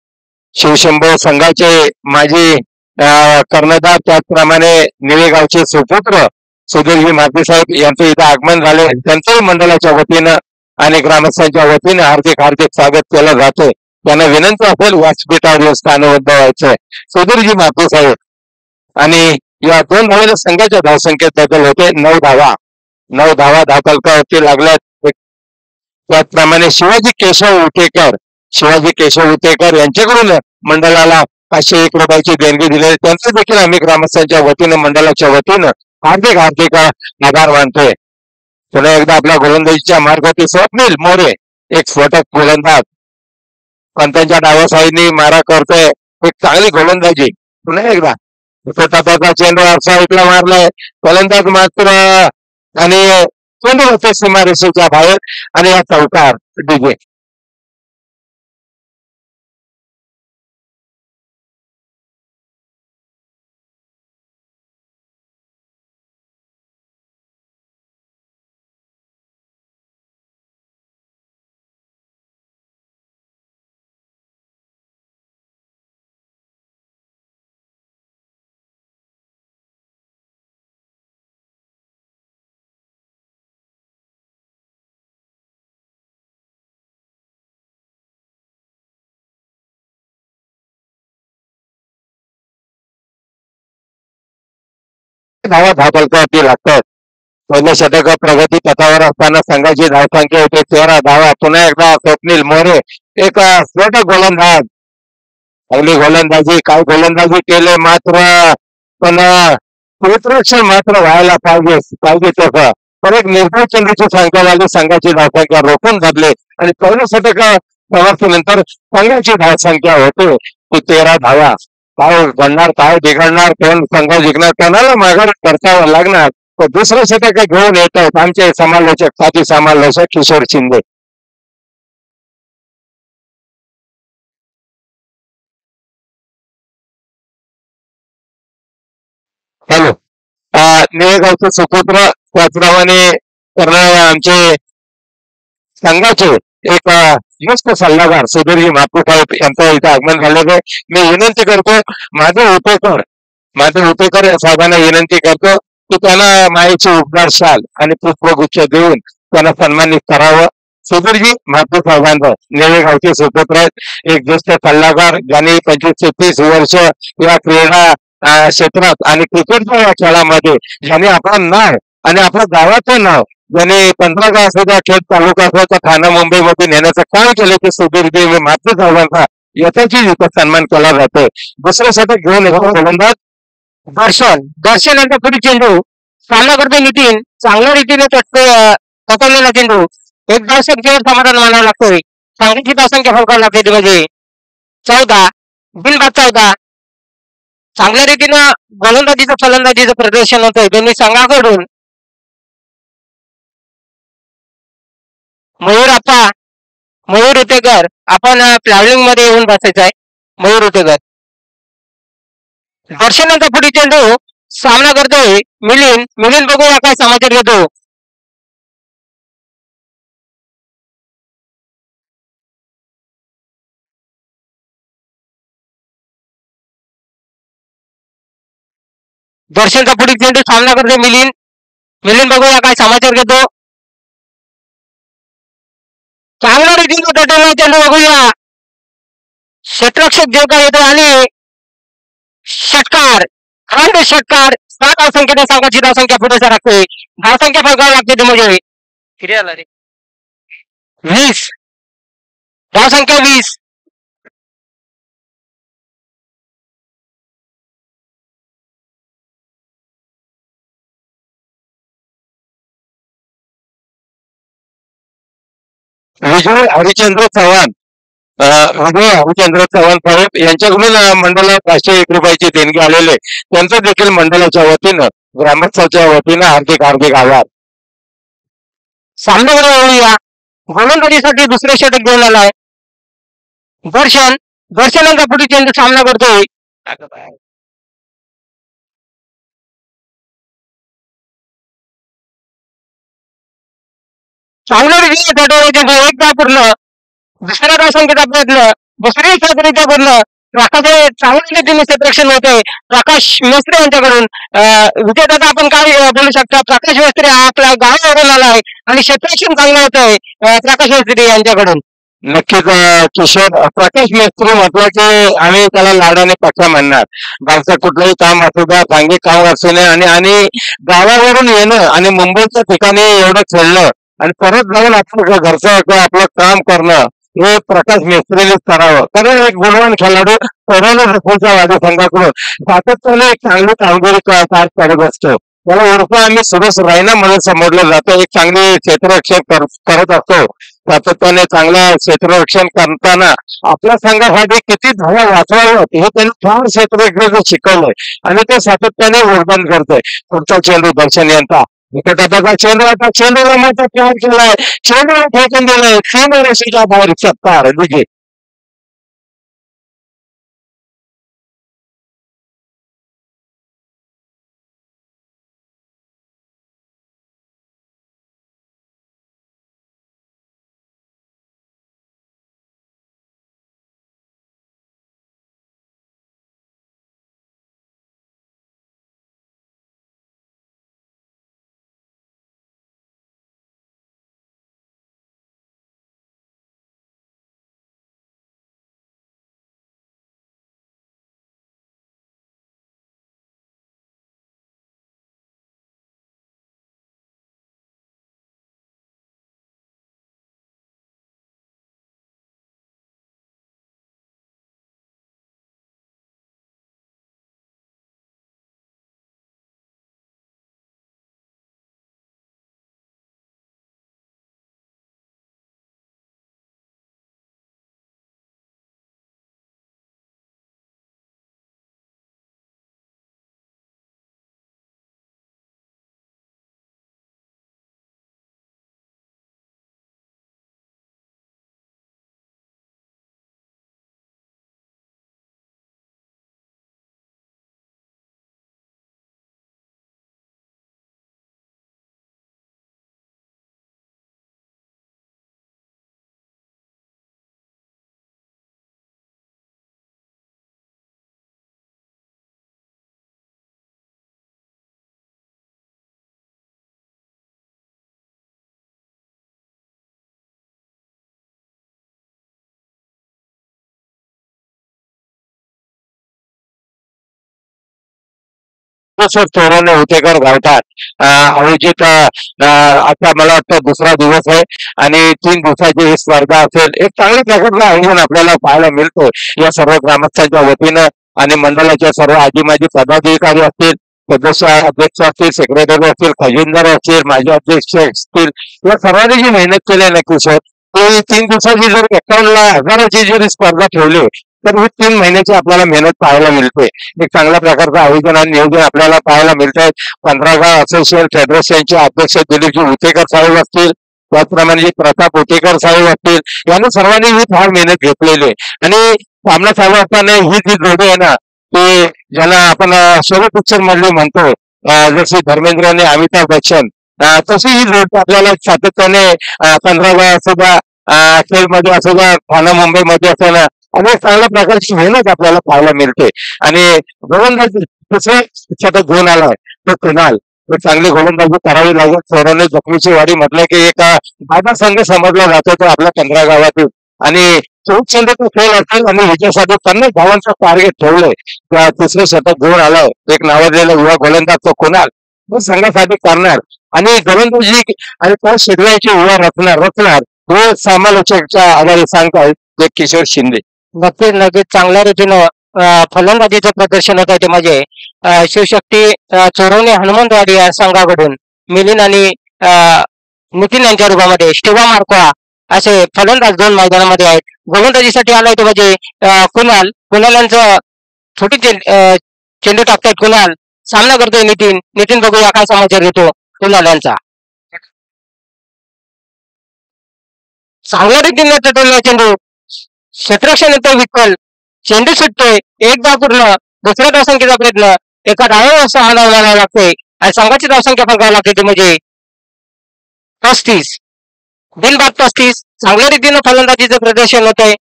[SPEAKER 2] शिवशंभो संघाचे माजी कर्णधार, त्याचप्रमाणे निळेगावचे सुपुत्र सुधीरजी मापदे साहेब यांचं इथं आगमन झाले. त्यांचंही मंडळाच्या वतीनं आणि ग्रामस्थांच्या वतीने हार्दिक हार्दिक स्वागत केलं जाते. त्यांना विनंती असेल व्यासपीठावर स्थानबद्ध व्हायचंय. सुधीरजी मापदे साहेब आणि या 2 धावेला संघाच्या धावसंख्येत बदल होते. 9 धावा 9 धावा धावफलकावरती लागल्यात. त्याचप्रमाणे शिवाजी केशव उतेकर यांच्याकडून मंडळाला 501 रुपयाची देणगी दिली, त्यांचं देखील आम्ही ग्रामस्थांच्या वतीनं मंडळाच्या वतीनं हार्दिक हार्दिक आभार मानतोय. पुन्हा एकदा आपल्या गोलंदाजीच्या मार्गावरती स्वप्नील मोरे एक स्फोटक गोलंदाज पंतांच्या डाव्या साईडनी मारा करतोय, एक चांगली गोलंदाजी. पुन्हा एकदा त्याचा चेंडू साईडला मारलाय, गोलंदाज मात्र आणि चेंडू होते सीमारेषेच्या बाहेर आणि या चौकार डीजे. धावा धावफलकावरती लागतात. पहिल्या शतक प्रगती पथावर असताना संघाची धावसंख्या होते 13 धावा. पुन्हा एकदा स्वप्नील मोरे एक स्फोटक गोलंदाज, पहिली गोलंदाजी काय गोलंदाजी केले मात्र, पण क्षेत्ररक्षण मात्र व्हायला पाहिजे तसं. पण एक निर्भय चेंडूची संख्या लागली, संघाची धावसंख्या रोखून धरले आणि पहिल्या शतक समाप्तीनंतर संघाची धावसंख्या होते ती 13 धावा. काय बनणार, काय बिघडणार, कोण संघ जिंकणार, कोणाला माघार परतावं लागणार. तर दुसरं शतक घेऊन येत आहेत आमचे समालोचक, साथी समालोचक किशोर शिंदे. हॅलो. निळेगावचे सुपुत्र, त्याचप्रमाणे आमचे संघाचे एक ज्येष्ठ सल्लागार सुधीरजी मापू साहेब यांचं इथं आगमन झालेलं आहे. मी विनंती करतो माझे उपेकर साहेबांना विनंती करतो की त्यांना मायेची उपकार शाल आणि पुष्पगुच्छ देऊन त्यांना सन्मानित करावं. सुधीरजी मापू साहेबांचं निळेगावचे सुपुत्र आहेत, एक ज्येष्ठ सल्लागार, ज्यांनी 25 ते 30 वर्ष या क्रीडा क्षेत्रात आणि क्रिकेटच्या या खेळामध्ये ज्यांनी आपलं नाव आणि आपल्या गावाचं नाव, ज्याने 15 गाव असलेल्या खेड तालुका असल्याचा ठाणा मुंबईमध्ये नेण्याचं काम केलं ते सुधीरजी मापू साहेबांचा याचाची इथं सन्मान केला जातोय. दुसरं शतक घेऊन येतो गोलंदाज दर्शन यांचा पुढे चेंडू सामना करतो नितीन, चांगल्या रीतीने पकडलेला चेंडू एक धावसंख्येवर समाधान मानावं लागतोय. सांघिक धावसंख्या फलकावं लागते ती म्हणजे 14 बिनबाद 14. चांगल्या रीतीनं गोलंदाजीचं फलंदाजीचं प्रदर्शन होतंय दोन्ही संघाकडून. मयूर उतेकर आपण प्लॅनिंग मध्ये येऊन बसायचं आहे. मयूर उतेकर दर्शनाचा पुढे चेंडू सामना करतोय मिलिंद बघूया काय समाचार घेतो. दर्शनचा पुढे चेंडू सामना करतोय मिलिंद बघूया काय समाचार घेतो. चांगला रीतीने तटवला चेंडू बघूया, क्षेत्ररक्षक जेव का येतो आणि षटकार, खंड षटकार. 7 धावसंख्येने संघाची धावसंख्या पुढे सरकते. धावसंख्या फलकावं लागते ते म्हणजे किती आला रे 20. धावसंख्या 20. विजय हरिचंद्र चव्हाण विजय हरिचंद्र चव्हाण साहेब यांच्याकडून मंडळाला 501 रुपयाची देणगी आलेले त्यांचं देखील मंडळाच्या वतीनं ग्रामस्थांच्या वतीनं हार्दिक हार्दिक आभार.
[SPEAKER 1] सामन्याकडे येऊया. गोलंदाजीसाठी दुसरे षटक घेऊन आलाय दर्शनाचा पुढे चेंडू सामना करतोय. चांगला एकदा पूर्ण दुसऱ्या धावसंख्येचा प्रयत्न दुसरी साखरीचा पूर्ण प्रकाश चांगल्या रीतीने क्षेत्ररक्षण होते. प्रकाश मेस्त्री यांच्याकडून विजयदादा आपण काय बोलू शकता. प्रकाश मेस्त्री हा आपल्या गावावरून आला आहे आणि क्षेत्ररक्षण चांगलं होत आहे प्रकाश मेस्त्री यांच्याकडून.
[SPEAKER 2] नक्कीच किशोर प्रकाश मेस्त्री म्हटलं की आम्ही त्याला लाडाने पक्का म्हणणार. गावचं कुठलंही काम असू द्या सांघिक काम असू नये आणि गावावरून येणं आणि मुंबईच्या ठिकाणी एवढं खेळणं आणि परत जाऊन आपण घरचं आपलं काम करणं हे प्रकाश मेस्त्रीनेच करावं. कारण एक गुणवान खेळाडू पहिल्यांदा पुढच्या वादी संघाकडून सातत्याने एक चांगली कामगिरी पार करत असतो. त्याला ओळख आम्ही सुरेश रायना म्हणून समजलं जातं. एक चांगली क्षेत्ररक्षण करत असतो. सातत्याने चांगलं क्षेत्ररक्षण करताना आपल्या संघासाठी किती धावा वाचवावं हे त्यांनी फार क्षेत्ररक्षण शिकवलंय आणि ते सातत्याने योगदान करतोय. पुढचा चेंडू दर्शन यांचा विकटाचा चेंडू रमाचा तयार केलाय. चेंडू फेकून दिलाय सीमारेषेच्या बाहेर सत्कार विजय. चोराने उतेकर घालतात आयोजित आता मला वाटतं दुसरा दिवस आहे आणि 3 दिवसाची ही स्पर्धा असेल. एक चांगल्या प्रकारचं आयोजन आपल्याला पाहायला मिळतो या सर्व ग्रामस्थांच्या वतीनं आणि मंडळाच्या सर्व आजी माजी पदाधिकारी असतील सदस्य अध्यक्ष असतील सेक्रेटरी असतील खजिनदार असतील माजी अध्यक्ष असतील या सर्वांनी जी मेहनत केली ना किशोर ते 3 दिवसाची जर 51,000ची जरी स्पर्धा ठेवली तर ही 3 महिन्याची आपल्याला मेहनत पाहायला मिळते. एक चांगल्या प्रकारचं आयोजन आणि नियोजन आपल्याला पाहायला मिळत आहे. 15 गाव असोसिएशन फेडरेशनचे अध्यक्ष दिलीपजी उतेकर साहेब असतील त्याचप्रमाणे जे प्रताप उतेकर साहेब असतील यांनी सर्वांनी ही फार मेहनत घेतलेली आहे आणि सामना चालू असताना ही जी जोडी आहे ना ते ज्याला आपण सोलो पिक्चर मधले म्हणतो जशी धर्मेंद्र आणि अमिताभ बच्चन तशी ही जोडी आपल्याला सातत्याने 15 गाव असू द्या खेळमध्ये असू द्या ठाणे मुंबईमध्ये असो ना अनेक चांगल्या प्रकारची मेहनत आपल्याला पाहायला मिळते आणि गोलंदाजी दुसरे शतक घेऊन आलाय तो कुणाल चांगली गोलंदाजी करावी लागेल. चोराने जखमीची वाडी म्हटलं की एक बाबा संघ समजला जातो तो आपल्या 15 गावातील आणि 14 चेंडूचा खेळ असेल आणि ह्याच्यासाठी 50 धावांचं टार्गेट ठेवलंय. त्या तिसरे शतक घेऊन आलाय एक नावाजलेला युवा गोलंदाज तो कुणाल तो संघासाठी करणार आणि गोलंदाजी आणि त्या शेडव्याची युवा रचणार हे समालोचकच्या आधारे सांगतायत एक किशोर शिंदे.
[SPEAKER 1] नक्कीच चांगल्या रीतीनं फलंदाजीचं प्रदर्शन होत आहे ते माझे शिवशक्ती चोरवणे हनुमंतवाडी या संघाकडून मिलिंद आणि नितीन यांच्या रूपामध्ये स्टिवा मार्कोआ असे फलंदाज 2 मैदानामध्ये आहेत. गोलंदाजीसाठी आलाय तो म्हणजे कुणाल यांचं छोटी चेंडू टाकतायत कुणाल. सामना करतोय नितीन बघूया काय समाचार घेतो कुणाल यांचा. चांगल्या रीतीने टटवला चेंडू. क्षेत्ररक्षण येतोय विठ्ठल. चेंडू सुटतोय. एक धाव पूर्ण. दुसऱ्या धावसंख्येचा प्रयत्न. एका धावेवर 6 धावा लावायला लागते आणि संघाची धावसंख्या बघायला लागते ती म्हणजे 35. बिनबाद 35. चांगल्या रीतीनं फलंदाजीचं प्रदर्शन होतंय.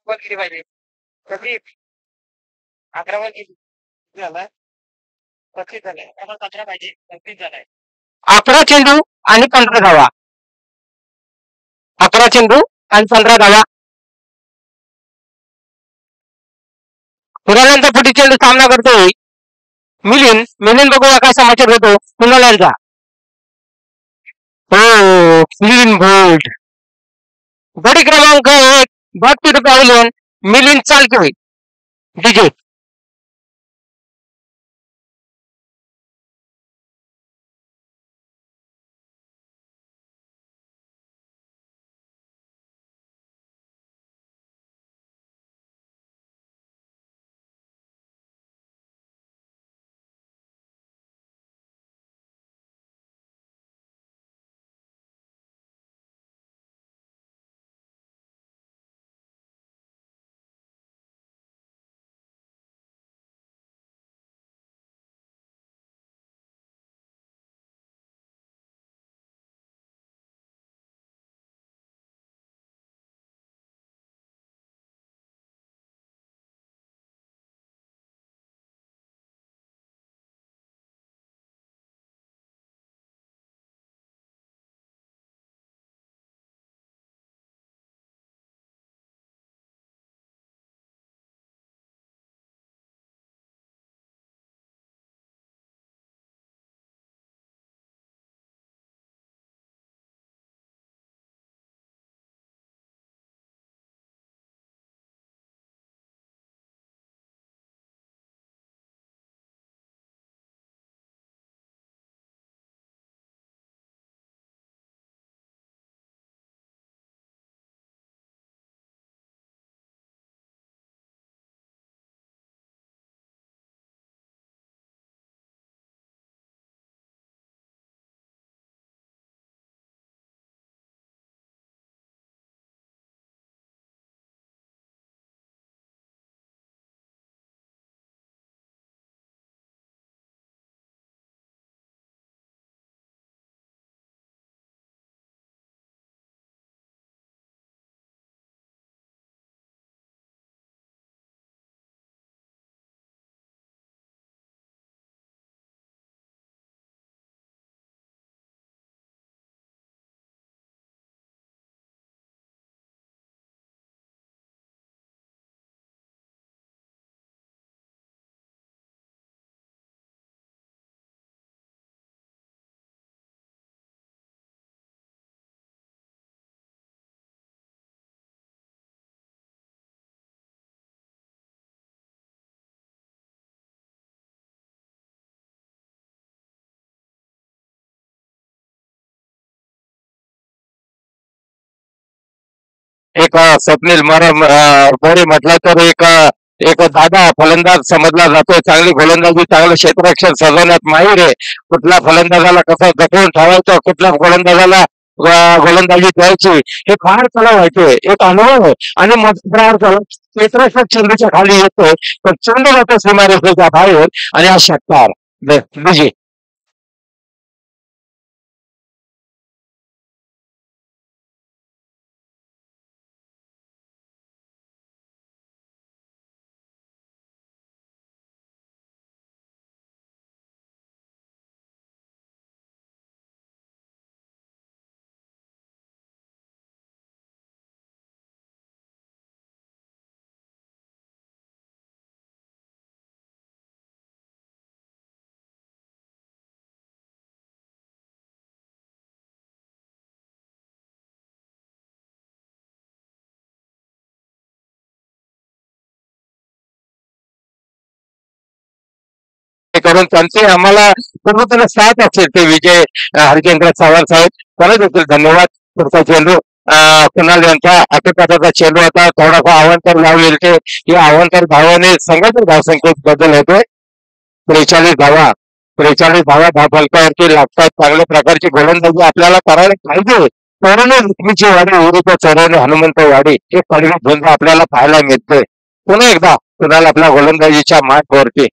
[SPEAKER 1] किती पाहिजे 11 चेंडू आणि 15 धावा. 11 चेंडू आणि 15 धावा. कुणाल्यांचा फुटी चेंडू सामना करतोय मिलिंद बघूया काय समाचार होतो कुणाल्यांचा. हो, क्लीन बोल्ड. गडी क्रमांक 1 back to the pavilion. Milind चालतोय. डीजे.
[SPEAKER 2] एक स्वप्नील मोरे म्हटलं तर एक दादा फलंदाज समजला जातोय. चांगली गोलंदाजी, चांगलं क्षेत्ररक्षण सजवण्यात माहीर आहे. कुठल्या फलंदाजाला कसं जपून ठेवायचं, कुठल्या गोलंदाजाला गोलंदाजी द्यायची, हे फार त्याला व्हायचंय. एक अनुभव आहे आणि मजबूत क्षेत्ररक्षक चेंडूच्या खाली येतोय तर चेंडू जातो सीमारेषेच्या बाहेर आणि हा षटकार. बीजी.
[SPEAKER 1] करून त्यांचे आम्हाला पूर्णपणे साथ असेल ते विजय हरिचंद्र चव्हाण साहेब त्याला देखील धन्यवाद. पुढचा चेंडू कुणाल यांचा अटकाचा चेंडू होता थोडासा अवांतर धाव मिळते. या अवांतर धावाने संघाच्या धावसंख्येत बदल होतोय. 43 धावा धावफलकावरती लागतात. चांगल्या प्रकारची गोलंदाजी आपल्याला करायला पाहिजे. चौऱ्याण्णव लक्ष्मीची वाडी विरुद्ध 94 हनुमंत वाडी हे कडवी झुंज आपल्याला पाहायला मिळतोय. पुन्हा एकदा कुणाल आपल्या गोलंदाजीच्या मार्कवरती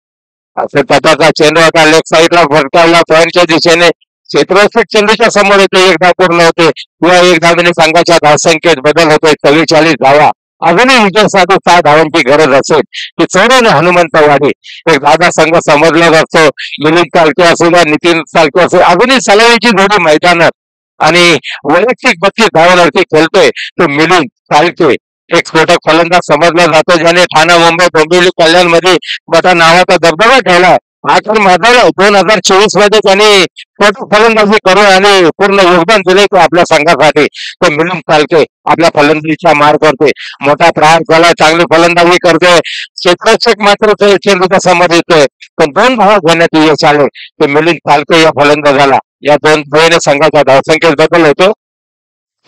[SPEAKER 1] असे त्याचा चेंडू आता लेफ्ट साईडला फटकावला पॉईंटच्या दिशेने क्षेत्ररक्षक चेंडूच्या समोर येते. एक धाव पूर्ण होते किंवा एक धावेने संघाच्या धावसंख्येत बदल होतोय. 44 धावा अजूनही विजय साधू 6 धावांची गरज असेल की 94 हनुमंत वाडी एक दादा संघ समजला जातो. मिलिंद चालके असू द्या नितीन चालके असू अजूनही सलामीची जोडी मैदानात आणि वैयक्तिक 32 धावांवरती खेळतोय तो मिलिंद चालके एक स्फोटक फलंदाज समजला जातो ज्याने ठाणा मुंबई डोंबिवली कल्याण मध्ये मोठा नावाचा दबदबा ठेवला. आखर माजाला 2024 मध्ये त्यांनी स्फोटक फलंदाजी करून आणि पूर्ण योगदान दिले की आपल्या संघासाठी तो मिलिंद चालके आपल्या फलंदाजीच्या मार करते. मोठा प्रहार झाला चांगली फलंदाजी करते. क्षेत्ररक्षक मात्र चेंडूच्या समोर येतोय पण 2 धावा घेण्यात यश आले. ते मिलिंद चालके या फलंदाजाला या 2 धावेने संघाच्या धावसंख्येत बदल होतो.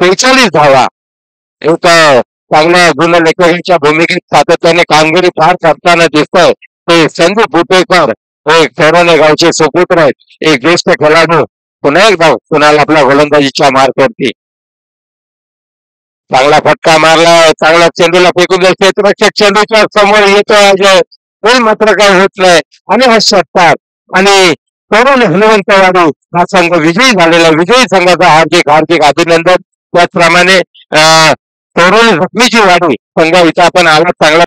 [SPEAKER 1] 43 धावा एक चांगल्या गुणलेखकांच्या भूमिकेत सातत्याने कामगिरी पार करताना दिसतोय. ते संदीप बुटेकर एक चौराणे गावचे सुपुत्र आहेत. एक ज्येष्ठ खेळाडू पुन्हा एकदा कुणाला आपल्या गोलंदाजीच्या मार्कवरती चांगला फटका मारला. चांगला चेंडूला फेकून जाईल. क्षेत्ररक्षक चेंडूच्या समोर येतोय मात्र काय होत नाही आणि हा षटकार आणि तरुण हनुमंतवाडी हा संघ विजयी झालेला. विजयी संघाचा हार्दिक अभिनंदन. त्याचप्रमाणे तरुण जखमीची वाडी संघ इथं आपण आला चांगल्या